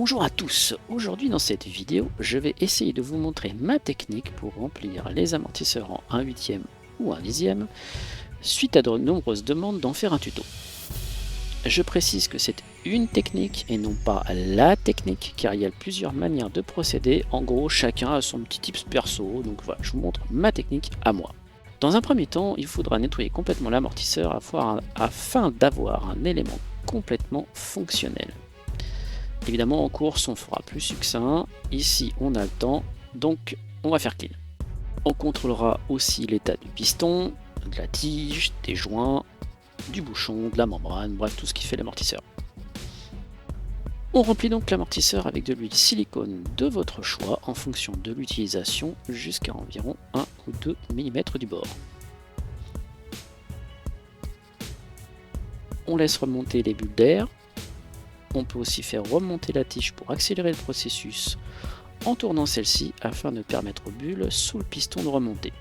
Bonjour à tous, aujourd'hui dans cette vidéo, je vais essayer de vous montrer ma technique pour remplir les amortisseurs en 1/8 ou 1/10 suite à de nombreuses demandes d'en faire un tuto. Je précise que c'est une technique et non pas la technique car il y a plusieurs manières de procéder, en gros chacun a son petit tips perso, donc voilà, je vous montre ma technique à moi. Dans un premier temps, il faudra nettoyer complètement l'amortisseur afin d'avoir un élément complètement fonctionnel. Évidemment, en course, on fera plus succinct. Ici, on a le temps, donc on va faire clean. On contrôlera aussi l'état du piston, de la tige, des joints, du bouchon, de la membrane, bref, tout ce qui fait l'amortisseur. On remplit donc l'amortisseur avec de l'huile silicone de votre choix en fonction de l'utilisation jusqu'à environ 1 ou 2 mm du bord. On laisse remonter les bulles d'air. On peut aussi faire remonter la tige pour accélérer le processus en tournant celle-ci afin de permettre aux bulles sous le piston de remonter.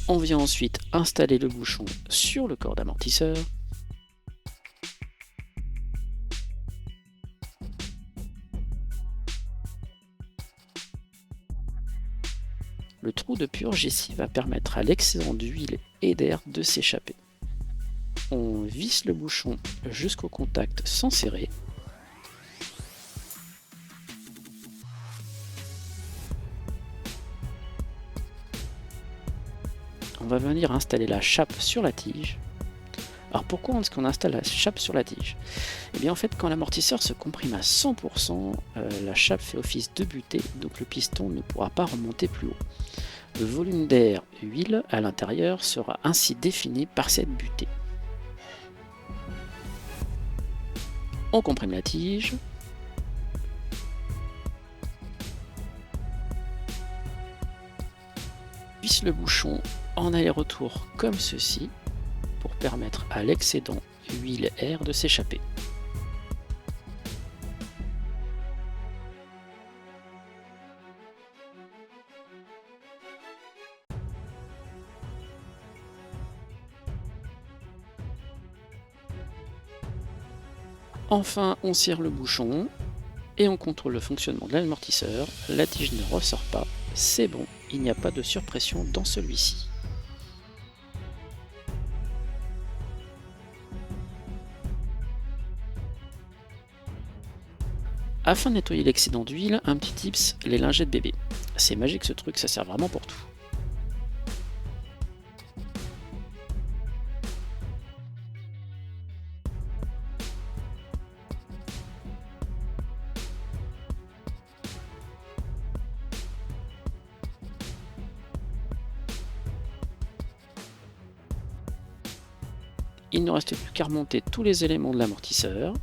On vient ensuite installer le bouchon sur le corps d'amortisseur. Le trou de purge ici va permettre à l'excédent d'huile et d'air de s'échapper. On visse le bouchon jusqu'au contact sans serrer. On va venir installer la chape sur la tige. Alors pourquoi est-ce qu'on installe la chape sur la tige? Eh bien en fait quand l'amortisseur se comprime à 100%, la chape fait office de butée, donc le piston ne pourra pas remonter plus haut. Le volume d'air huile à l'intérieur sera ainsi défini par cette butée. On comprime la tige. Visse le bouchon en aller-retour comme ceci pour permettre à l'excédent huile-air de s'échapper. Enfin, on serre le bouchon et on contrôle le fonctionnement de l'amortisseur. La tige ne ressort pas, c'est bon, il n'y a pas de surpression dans celui-ci. Afin de nettoyer l'excédent d'huile, un petit tips, les lingettes bébé. C'est magique ce truc, ça sert vraiment pour tout. Il ne reste plus qu'à remonter tous les éléments de l'amortisseur.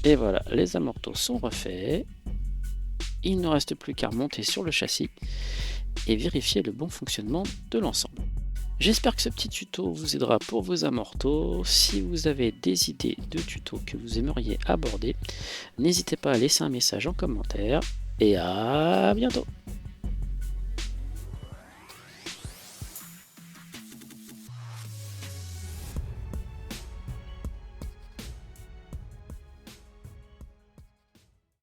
Et voilà, les amortos sont refaits. Il ne reste plus qu'à remonter sur le châssis et vérifier le bon fonctionnement de l'ensemble. J'espère que ce petit tuto vous aidera pour vos amortos. Si vous avez des idées de tutos que vous aimeriez aborder, n'hésitez pas à laisser un message en commentaire et à bientôt.